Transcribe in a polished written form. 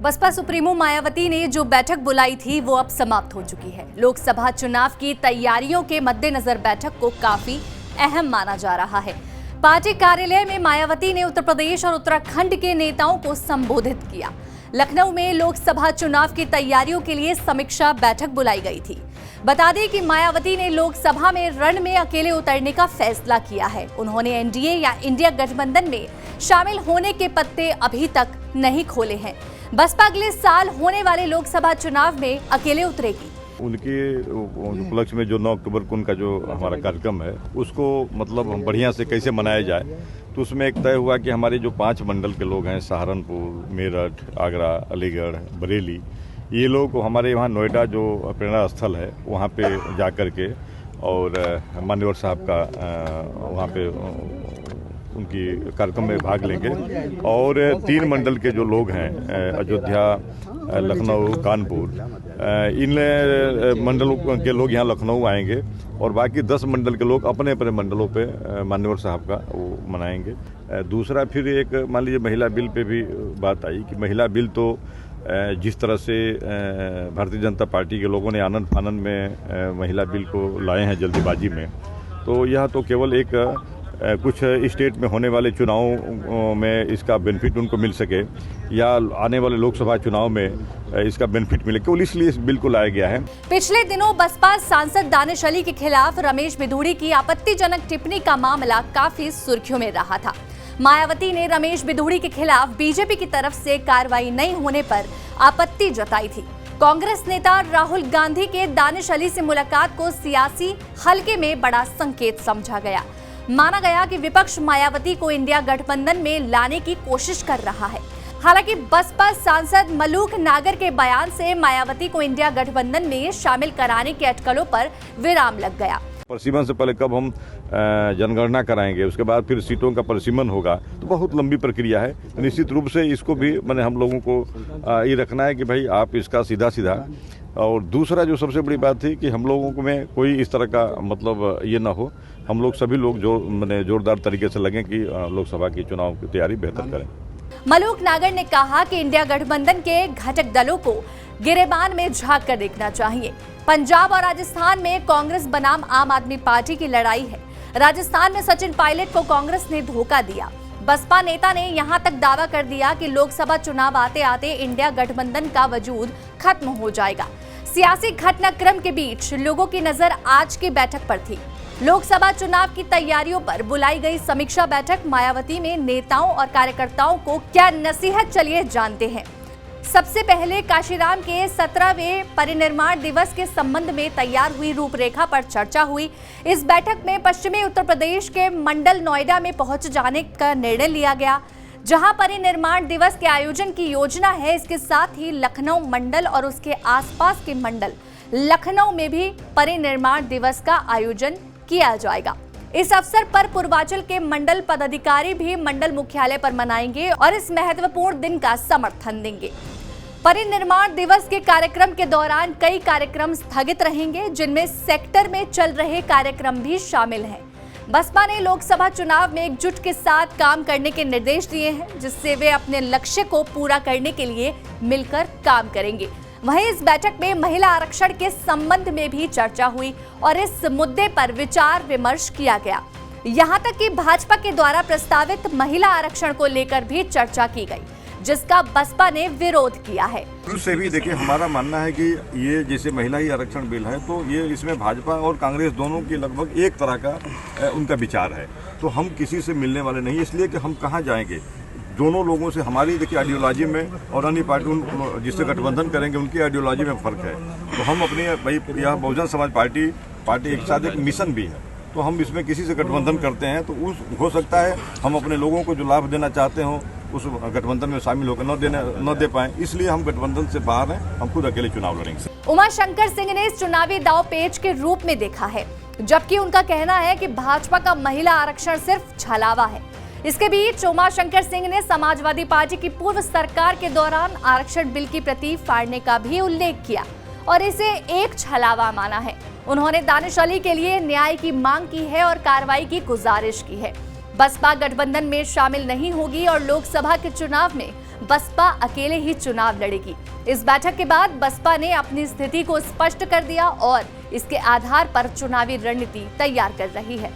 Baspa supremo Mayawati ने जो बैठक बुलाई थी वो अब समाप्त हो चुकी है। लोकसभा चुनाव की तैयारियों के मद्देनजर बैठक को काफी अहम माना जा रहा है। पार्टी कार्यालय में मायावती ने उत्तर प्रदेश और उत्तराखंड के नेताओं को संबोधित किया। लखनऊ में लोकसभा चुनाव की तैयारियों के लिए समीक्षा बैठक बुलाई गई थी। बता दें कि मायावती ने लोकसभा में रण में अकेले उतरने का फैसला किया है। उन्होंने एनडीए या इंडिया गठबंधन में शामिल होने के पत्ते अभी तक नहीं खोले हैं। बसपा अगले साल होने वाले लोकसभा चुनाव में अकेले उतरेगी। उनके उपलक्ष्य में जो 9 अक्टूबर को उनका जो हमारा कार्यक्रम है उसको मतलब बढ़िया से कैसे मनाया जाए, तो उसमें एक तय हुआ कि हमारे जो 5 मंडल के लोग हैं, सहारनपुर, मेरठ, आगरा, अलीगढ़, बरेली, ये लोग हमारे यहाँ नोएडा जो प्रेरणा स्थल है वहाँ पे जा कर के और मान्यवर साहब का वहाँ पे उनकी कार्यक्रम में भाग लेंगे। और 3 मंडल के जो लोग हैं, अयोध्या, लखनऊ, कानपुर, इन मंडलों के लोग यहाँ लखनऊ आएंगे और बाकी 10 मंडल के लोग अपने अपने मंडलों पे मान्यवर साहब का वो मनाएंगे। दूसरा फिर एक मान लीजिए महिला बिल पे भी बात आई कि महिला बिल तो जिस तरह से भारतीय जनता पार्टी के लोगों ने आनंद फानंद में महिला बिल को लाए हैं जल्दीबाजी में, तो यह तो केवल एक कुछ स्टेट में होने वाले चुनावों में इसका बेनिफिट उनको मिल सके या आने वाले लोकसभा चुनाव में इसका बेनिफिट मिले, केवल इसलिए इस बिल को लाया गया है। पिछले दिनों बसपा सांसद दानिश अली के खिलाफ रमेश बिधूड़ी की आपत्तिजनक टिप्पणी का मामला काफी सुर्खियों में रहा था। मायावती ने रमेश बिधूड़ी के खिलाफ बीजेपी की तरफ से कार्रवाई नहीं होने पर आपत्ति जताई थी। कांग्रेस नेता राहुल गांधी के दानिश अली से मुलाकात को सियासी हलके में बड़ा संकेत समझा गया। माना गया कि विपक्ष मायावती को इंडिया गठबंधन में लाने की कोशिश कर रहा है। हालांकि बसपा सांसद मलूक नागर के बयान से मायावती को इंडिया गठबंधन में शामिल कराने के अटकलों पर विराम लग गया। परिसीमन से पहले कब हम जनगणना कराएंगे, उसके बाद फिर सीटों का परिसीमन होगा, तो बहुत लंबी प्रक्रिया है। निश्चित रूप से इसको भी मैंने हम लोगों को ये रखना है कि भाई आप इसका सीधा सीधा। और दूसरा जो सबसे बड़ी बात थी कि हम लोगों में कोई इस तरह का मतलब ये ना हो, हम लोग सभी लोग जो मैंने जोरदार तरीके से लगे कि लोकसभा की चुनाव की तैयारी बेहतर करें। मलूक नागर ने कहा कि इंडिया गठबंधन के घटक दलों को गिरेबान में झांक कर देखना चाहिए। पंजाब और राजस्थान में कांग्रेस बनाम आम आदमी पार्टी की लड़ाई है। राजस्थान में सचिन पायलट को कांग्रेस ने धोखा दिया। बसपा नेता ने यहां तक दावा कर दिया कि लोकसभा चुनाव आते आते इंडिया गठबंधन का वजूद खत्म हो जाएगा। सियासी घटनाक्रम के बीच लोगों की नजर आज की बैठक पर थी। लोकसभा चुनाव की तैयारियों पर बुलाई गई समीक्षा बैठक मायावती में नेताओं और कार्यकर्ताओं को क्या नसीहत, चलिए जानते हैं। सबसे पहले काशीराम के 17वें परिनिर्माण दिवस के संबंध में तैयार हुई रूपरेखा पर चर्चा हुई। इस बैठक में पश्चिमी उत्तर प्रदेश के मंडल नोएडा में पहुंच जाने का निर्णय लिया गया, जहां परिनिर्माण दिवस के आयोजन की योजना है। इसके साथ ही लखनऊ मंडल और उसके आसपास के मंडल लखनऊ में भी परिनिर्माण दिवस का आयोजन किया जाएगा। इस अवसर पर पूर्वांचल के मंडल पदाधिकारी भी मंडल मुख्यालय पर मनाएंगे और इस महत्वपूर्ण दिन का समर्थन देंगे। परिनिर्माण दिवस के कार्यक्रम के दौरान कई कार्यक्रम स्थगित रहेंगे, जिनमें सेक्टर में चल रहे कार्यक्रम भी शामिल हैं। बसपा ने लोकसभा चुनाव में एकजुट के साथ काम करने के निर्देश दिए हैं, जिससे वे अपने लक्ष्य को पूरा करने के लिए मिलकर काम करेंगे। वहीं इस बैठक में महिला आरक्षण के संबंध में भी चर्चा हुई और इस मुद्दे पर विचार विमर्श किया गया। यहां तक कि भाजपा के द्वारा प्रस्तावित महिला आरक्षण को लेकर भी चर्चा की गई, जिसका बसपा ने विरोध किया है। उससे भी देखिए, हमारा मानना है कि ये जैसे महिला ही आरक्षण बिल है, तो ये इसमें भाजपा और कांग्रेस दोनों की लगभग एक तरह का उनका विचार है। तो हम किसी से मिलने वाले नहीं, इसलिए कि हम कहाँ जाएंगे। दोनों लोगों से हमारी देखिए आइडियोलॉजी में और अन्य पार्टी जिससे गठबंधन करेंगे उनकी आइडियोलॉजी में फ़र्क है। तो हम अपने भाई यह बहुजन समाज पार्टी एक साथ एक मिशन भी है, तो हम इसमें किसी से गठबंधन करते हैं तो उस हो सकता है हम अपने लोगों को जो लाभ देना चाहते हो उस गठबंधन में शामिल होकर न दे पाएं, इसलिए हम गठबंधन से बाहर हैं, हम खुद अकेले चुनाव लड़ेंगे। उमाशंकर सिंह ने इस चुनावी दांवपेच के रूप में देखा है, जबकि उनका कहना है कि भाजपा का महिला आरक्षण सिर्फ छलावा है। इसके बीच उमाशंकर सिंह ने समाजवादी पार्टी की पूर्व सरकार के दौरान आरक्षण बिल की प्रति फाड़ने का भी उल्लेख किया और इसे एक छलावा माना है। उन्होंने दानिश अली के लिए न्याय की मांग की है और कार्रवाई की गुजारिश की है। बसपा गठबंधन में शामिल नहीं होगी और लोकसभा के चुनाव में बसपा अकेले ही चुनाव लड़ेगी। इस बैठक के बाद बसपा ने अपनी स्थिति को स्पष्ट कर दिया और इसके आधार पर चुनावी रणनीति तैयार कर रही है।